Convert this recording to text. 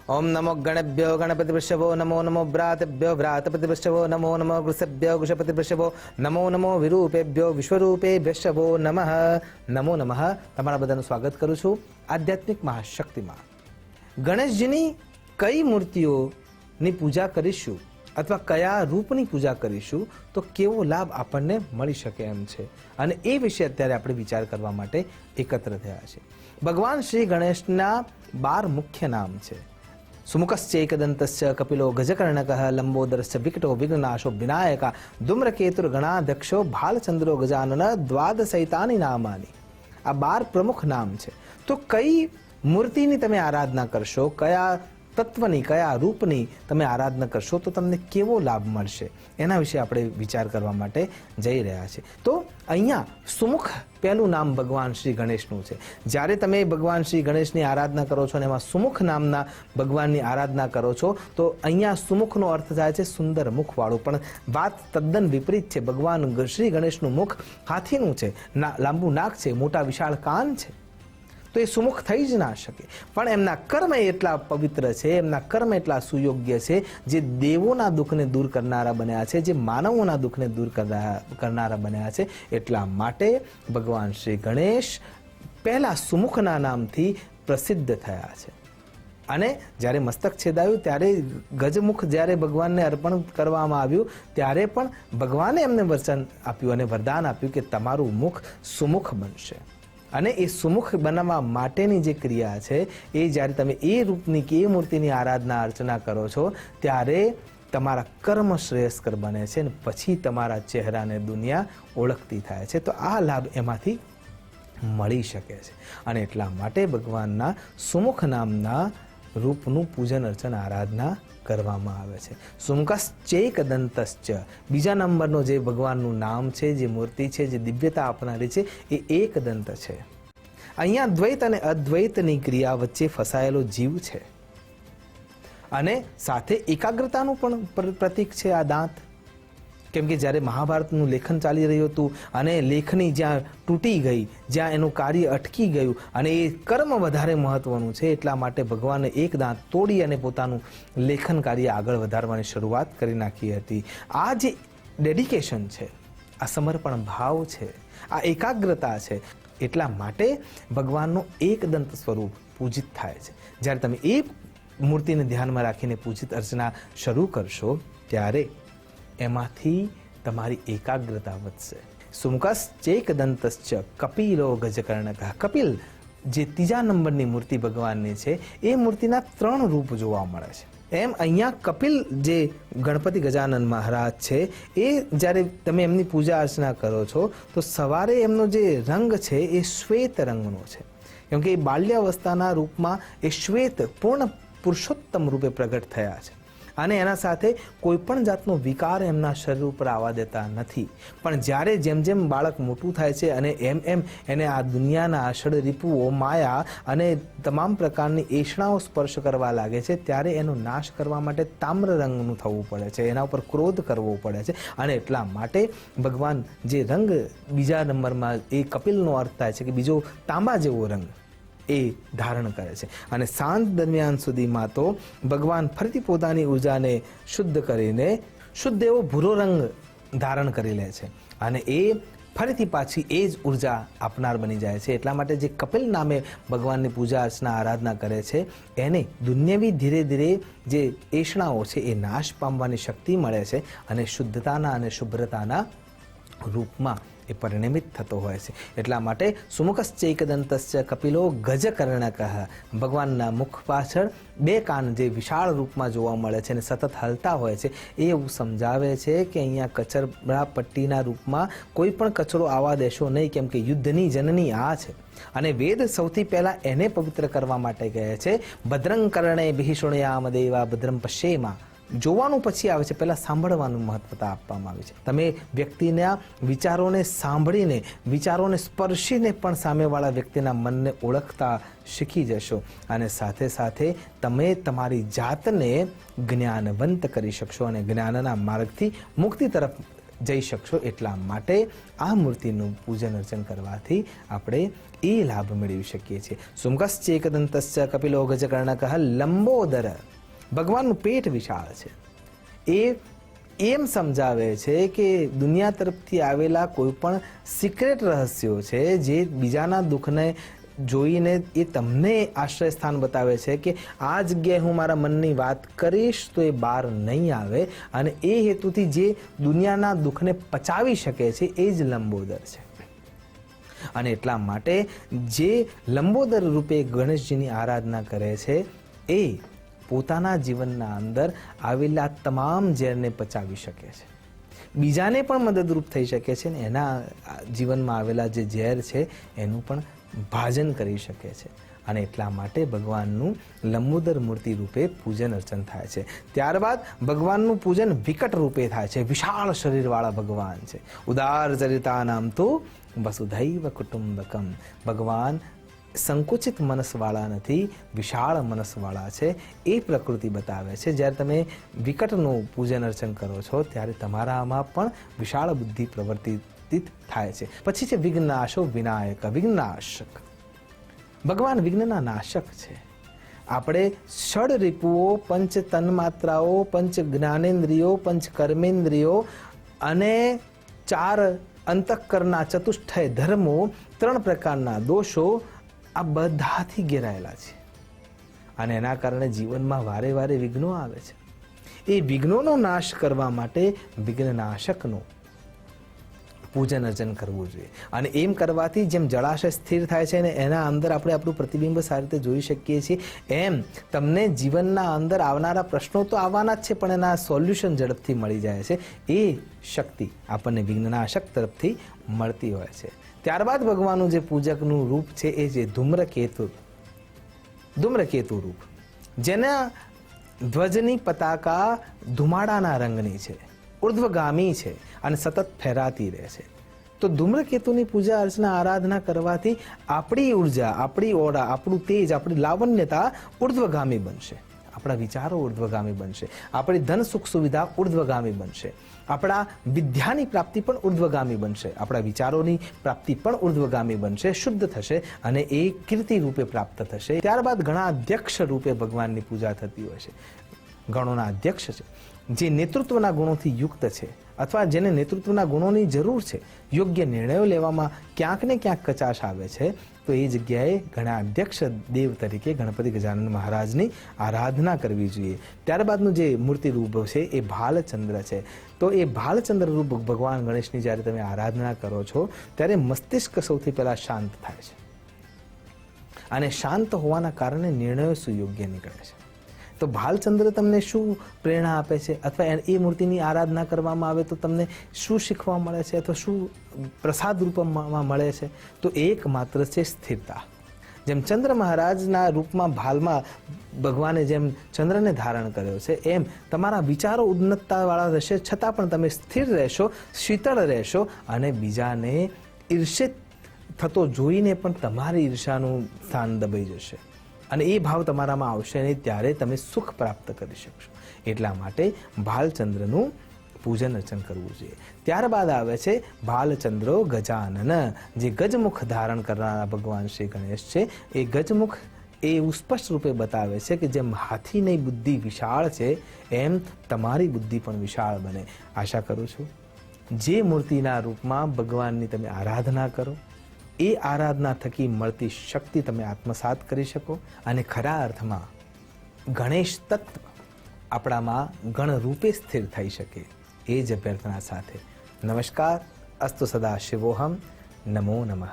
ओम नमो गणेभ्यो गणपतिवृषभो नमो नमो व्रातेभ्यो व्रातपतिवृषभो नमो नमो वृषभ्यो वृषपतिवृषभो नमो नमो विरूपेभ्यो विश्वरूपेभ्यश्चभो नमः नमो नमः। તમારા બધાનું સ્વાગત કરું છું આધ્યાત્મિક મહાશક્તિમાં। ગણેશજીની કઈ મૂર્તિઓની પૂજા કરીશું અથવા કયા રૂપની પૂજા કરીશું તો કેવો લાભ આપણને મળી શકે એમ છે, અને એ વિશે અત્યારે આપણે વિચાર કરવા માટે એકત્ર થયા છે। ભગવાન શ્રી ગણેશના 12 મુખ્ય નામ છે। સુમુખશ્ચૈકદંતસ્ય કપિલો ગજકર્ણકઃ લંબોદરસ્ય વિકટો વિઘ્નનાશો વિનાયકા ધૂમ્રકેતુર્ગણાધ્યક્ષો ભાલચંદ્રો ગજાનન દ્વાદશૈતાની નામાની। આ 12 પ્રમુખ નામ છે। તો કઈ મૂર્તિની તમે આરાધના કરશો, કયા તત્વની, કયા રૂપની તમે આરાધના કરશો તો તમને કેવો લાભ મળશે, એના વિશે આપણે વિચાર કરવા માટે જઈ રહ્યા છીએ। તો અહીંયા સુમુખ પહેલું નામ ભગવાન શ્રી ગણેશનું છે। જ્યારે તમે ભગવાન શ્રી ગણેશની આરાધના કરો છો અને એમાં સુમુખ નામના ભગવાનની આરાધના કરો છો તો અહીંયા સુમુખનો અર્થ થાય છે સુંદર મુખવાળું, પણ વાત તદ્દન વિપરીત છે। ભગવાન શ્રી ગણેશનું મુખ હાથીનું છે, લાંબુ નાક છે, મોટા વિશાળ કાન છે, તો એ સુમુખ થઈ જ ના શકે। પણ એમના કર્મ એટલા પવિત્ર છે, એમના કર્મ એટલા સુયોગ્ય છે, જે દેવોના દુઃખને દૂર કરનારા બન્યા છે, જે માનવોના દુઃખને દૂર કરનારા બન્યા છે। એટલા માટે ભગવાન શ્રી ગણેશ પહેલા સુમુખના નામથી પ્રસિદ્ધ થયા છે। અને જ્યારે મસ્તક છેદાયું ત્યારે ગજમુખ જ્યારે ભગવાનને અર્પણ કરવામાં આવ્યું ત્યારે પણ ભગવાને એમને વચન આપ્યું અને વરદાન આપ્યું કે તમારું મુખ સુમુખ બનશે। અને એ સુમુખ બનાવવા માટેની જે ક્રિયા છે એ જ્યારે તમે એ રૂપની કે એ મૂર્તિની આરાધના અર્ચના કરો છો ત્યારે તમારા કર્મ શ્રેયસ્કર બને છે અને પછી તમારા ચહેરાને દુનિયા ઓળખતી થાય છે। તો આ લાભ એમાંથી મળી શકે છે અને એટલા માટે ભગવાનના સુમુખ નામના રૂપનું પૂજન અર્ચન આરાધના કરવામાં આવે છે। સુમુખશ્ચૈકદંતશ્ચ બીજા નંબરનો જે ભગવાનનું નામ છે, જે મૂર્તિ છે, જે દિવ્યતા આપનારી છે એ એકદંત છે। અહીંયા દ્વૈત અને અદ્વૈતની ક્રિયા વચ્ચે ફસાયેલો જીવ છે અને સાથે એકાગ્રતાનું પણ પ્રતીક છે આ દાંત। કેમ કે જ્યારે મહાભારતનું લેખન ચાલી રહ્યું હતું અને લેખની જ્યાં તૂટી ગઈ, જ્યાં એનું કાર્ય અટકી ગયું અને એ કર્મ વધારે મહત્વનું છે એટલા માટે ભગવાને એક દાંત તોડી અને પોતાનું લેખન કાર્ય આગળ વધારવાની શરૂઆત કરી નાખી હતી। આ જે ડેડિકેશન છે, આ સમર્પણ ભાવ છે, આ એકાગ્રતા છે, એટલા માટે ભગવાનનું એકદંત સ્વરૂપ પૂજિત થાય છે। જ્યારે તમે એ મૂર્તિને ધ્યાનમાં રાખીને પૂજિત અર્ચના શરૂ કરશો ત્યારે એમાંથી તમારી એકાગ્રતા વધશે। સુમુખશ્ચૈકદંતશ્ચ કપિલો ગજકર્ણકઃ કપિલ જે ત્રીજા નંબરની મૂર્તિ ભગવાનની છે એ મૂર્તિના 3 રૂપ જોવા મળે છે। એમ અહીંયા કપિલ જે ગણપતિ ગજાનન મહારાજ છે એ જ્યારે તમે એમની પૂજા અર્ચના કરો છો તો સવારે એમનો જે રંગ છે એ શ્વેત રંગનો છે, કેમ કે એ બાલ્યાવસ્થાના રૂપમાં એ શ્વેત પૂર્ણ પુરુષોત્તમ રૂપે પ્રગટ થયા છે અને એના સાથે કોઈ પણ જાતનો વિકાર એમના શરીર ઉપર આવવા દેતા નથી। પણ જ્યારે જેમ જેમ બાળક મોટું થાય છે અને એમ એમ એને આ દુનિયાના ષડરીપુઓ, માયા અને તમામ પ્રકારની એષણાઓ સ્પર્શ કરવા લાગે છે ત્યારે એનો નાશ કરવા માટે તામ્ર રંગનું થવું પડે છે, એના ઉપર ક્રોધ કરવો પડે છે અને એટલા માટે ભગવાન જે રંગ બીજા નંબરમાં એ કપિલનો અર્થ થાય છે કે બીજો તાંબા જેવો રંગ એ ધારણ કરે છે અને સાંજ દરમિયાન સુધીમાં તો ભગવાન ફરીથી પોતાની ઉર્જાને શુદ્ધ કરીને શુદ્ધ એવો ભૂરો રંગ ધારણ કરી લે છે અને એ ફરીથી પાછી એ જ ઉર્જા આપનાર બની જાય છે। એટલા માટે જે કપિલ નામે ભગવાનની પૂજા અર્ચના આરાધના કરે છે એને દુન્યવી ધીરે ધીરે જે એષણાઓ છે એ નાશ પામવાની શક્તિ મળે છે અને શુદ્ધતાના અને શુભ્રતાના રૂપમાં એ પરિણમિત થતો હોય છે। એટલા માટે સુમુખશ્ચૈકદંતસ્ય કપિલો ગજકર્ણકઃ ભગવાનના મુખ પાછળ 2 કાન જે વિશાળ રૂપમાં જોવા મળે છે અને સતત હલતા હોય છે એ એવું સમજાવે છે કે અહીંયા કચરા પટ્ટીના રૂપમાં કોઈ પણ કચરો આવવા દેશો નહીં, કેમ કે યુદ્ધની જનની આ છે અને વેદ સૌથી પહેલા એને પવિત્ર કરવા માટે કહે છે ભદ્રં કર્ણેભિઃ શૃણ્યામ દેવા ભદ્રં પશ્યેમા। જોવાનું પછી આવે છે, પહેલા સાંભળવાનું મહત્વતા આપવામાં આવી છે। તમે વ્યક્તિના વિચારોને સાંભળીને, વિચારોને સ્પર્શીને પણ સામેવાળા વ્યક્તિના મનને ઓળખતા શીખી જશો અને સાથે સાથે તમે તમારી જાતને જ્ઞાનવંત કરી શકશો અને જ્ઞાનના માર્ગથી મુક્તિ તરફ જઈ શકશો. એટલા માટે આ મૂર્તિનું પૂજન અર્ચન કરવાથી આપણે એ લાભ મેળવી શકીએ છીએ. શુંગશ્ચેકદંતસ્ય કપિલો ગજકર્ણકઃ લંબોદર. ભગવાનનું પેટ વિશાળ છે. એ એમ સમજાવે છે કે દુનિયા તરફથી આવેલા કોઈ પણ સિક્રેટ રહસ્યો છે જે બીજાના દુઃખને જોઈને એ તમને આશ્રય સ્થાન બતાવે છે કે આ જગ્યાએ હું મારા મનની વાત કરીશ તો એ બહાર નહીં આવે, અને એ હેતુથી જે દુનિયાના દુઃખને પચાવી શકે છે એ જ લંબોદર છે. અને એટલા માટે જે લંબોદર રૂપે ગણેશજીની આરાધના કરે છે એ પોતાના જીવનના અંદર આવેલા તમામ ઝેરને પચાવી શકે છે, બીજાને પણ મદદરૂપ થઈ શકે છે ને એના જીવનમાં આવેલા જે ઝેર છે એનું પણ ભાજન કરી શકે છે. અને એટલા માટે ભગવાનનું લંબોદર મૂર્તિ રૂપે પૂજન અર્ચન થાય છે. ત્યારબાદ ભગવાનનું પૂજન વિકટ રૂપે થાય છે. વિશાળ શરીરવાળા ભગવાન છે. ઉદાર ચરિતા નામ તો વસુધૈવ કુટુંબકમ. ભગવાન સંકુચિત મનસવાળા નથી, વિશાળ મનસવાળા છે. એ પ્રકૃતિ બતાવે છે. જ્યારે તમે વિકટનું પૂજન અર્ચન કરો છો ત્યારે તમારામાં પણ વિશાળ બુદ્ધિ પ્રવર્તિત થાય છે. પછી છે વિઘ્નાશો વિનાયક, વિઘ્નાશક. ભગવાન વિઘ્નના નાશક છે. આપણે ષડ રિપુઓ, પંચ તન્માત્રાઓ, પંચ જ્ઞાનેન્દ્રિયો, પંચ કર્મેન્દ્રિયો અને 4 અંતઃકરણના ચતુષ્ટય ધર્મો, 3 પ્રકારના દોષો આ બધાથી ઘેરાયેલા છે. અને એના કારણે જીવનમાં વારે વારે વિઘ્નો આવે છે. એ વિઘ્નોનો નાશ કરવા માટે વિઘ્નનાશકનું પૂજન અર્ચન કરવું જોઈએ. અને એમ કરવાથી જેમ જળાશય સ્થિર થાય છે ને એના અંદર આપણે આપણું પ્રતિબિંબ સારી રીતે જોઈ શકીએ છીએ, એમ તમને જીવનના અંદર આવનારા પ્રશ્નો તો આવવાના જ છે પણ એના સોલ્યુશન ઝડપથી મળી જાય છે. એ શક્તિ આપણને વિઘ્નનાશક તરફથી મળતી હોય છે. ત્યારબાદ ભગવાનનું જે પૂજકનું રૂપ છે એ છે ધૂમ્રકેતુ રૂપ, જેના ધ્વજની પતાકા ધુમાડાના રંગની છે, ઉર્ધ્વગામી છે અને સતત ફેરાતી રહે છે. તો ધૂમ્રકેતુની પૂજા અર્ચના આરાધના કરવાથી આપણી ઉર્જા, આપણી ઓરા, આપણું તેજ, આપણી લાવણ્યતા ઉર્ધ્વગામી બનશે. આપણા વિચારો ઉર્ધ્વગામી બનશે. આપણી ધન સુખ સુવિધા ઉર્ધ્વગામી બનશે. આપણા વિદ્યાની પ્રાપ્તિ પણ ઉર્ધ્વગામી બનશે. આપણા વિચારોની પ્રાપ્તિ પણ ઉર્ધ્વગામી બનશે, શુદ્ધ થશે અને એ કીર્તિ રૂપે પ્રાપ્ત થશે. ત્યારબાદ ઘણા અધ્યક્ષ રૂપે ભગવાનની પૂજા થતી હોય છે. ગણોના અધ્યક્ષ છે, જે નેતૃત્વના ગુણોથી યુક્ત છે અથવા જેને નેતૃત્વના ગુણોની જરૂર છે. યોગ્ય નિર્ણયો લેવામાં ક્યાંક ને ક્યાંક કચાશ આવે છે, તો એ જગ્યાએ ઘણા અધ્યક્ષ દેવ તરીકે ગણપતિ ગજાનન મહારાજની આરાધના કરવી જોઈએ. ત્યારબાદનું જે મૂર્તિ રૂપ છે એ ભાલચંદ્ર છે. તો એ ભાલચંદ્ર રૂપ ભગવાન ગણેશની જ્યારે તમે આરાધના કરો છો ત્યારે મસ્તિષ્ક સૌથી પહેલાં શાંત થાય છે. અને શાંત હોવાના કારણે નિર્ણયો સુયોગ્ય નીકળે છે. તો ભાલચંદ્ર તમને શું પ્રેરણા આપે છે, અથવા એ મૂર્તિની આરાધના કરવામાં આવે તો તમને શું શીખવા મળે છે અથવા શું પ્રસાદ રૂપમાં મળે છે? તો એકમાત્ર છે સ્થિરતા. જેમ ચંદ્ર મહારાજના રૂપમાં ભાલમાં ભગવાને જેમ ચંદ્રને ધારણ કર્યો છે, એમ તમારા વિચારો ઉન્નતતાવાળા રહેશે છતાં પણ તમે સ્થિર રહેશો, શીતળ રહેશો અને બીજાને ઈર્ષિત થતો જોઈને પણ તમારી ઈર્ષાનું સ્થાન દબાઈ જશે. અને એ ભાવ તમારામાં આવશે નહીં, ત્યારે તમે સુખ પ્રાપ્ત કરી શકશો. એટલા માટે ભાલચંદ્રનું પૂજન અર્ચન કરવું જોઈએ. ત્યારબાદ આવે છે ભાલચંદ્રો ગજાનન, જે ગજમુખ ધારણ કરનારા ભગવાન શ્રી ગણેશ છે. એ ગજમુખ એ એવું સ્પષ્ટ રૂપે બતાવે છે કે જેમ હાથીની બુદ્ધિ વિશાળ છે એમ તમારી બુદ્ધિ પણ વિશાળ બને. આશા કરું છું જે મૂર્તિના રૂપમાં ભગવાનની તમે આરાધના કરો એ આરાધના થકી મળતી શક્તિ તમે આત્મસાત કરી શકો અને ખરા અર્થમાં ગણેશ તત્વ આપણામાં ગણ રૂપે સ્થિર થઈ શકે, એ જ અભ્યર્થના સાથે નમસ્કાર. અસ્તુ સદા શિવોહમ. નમો નમઃ.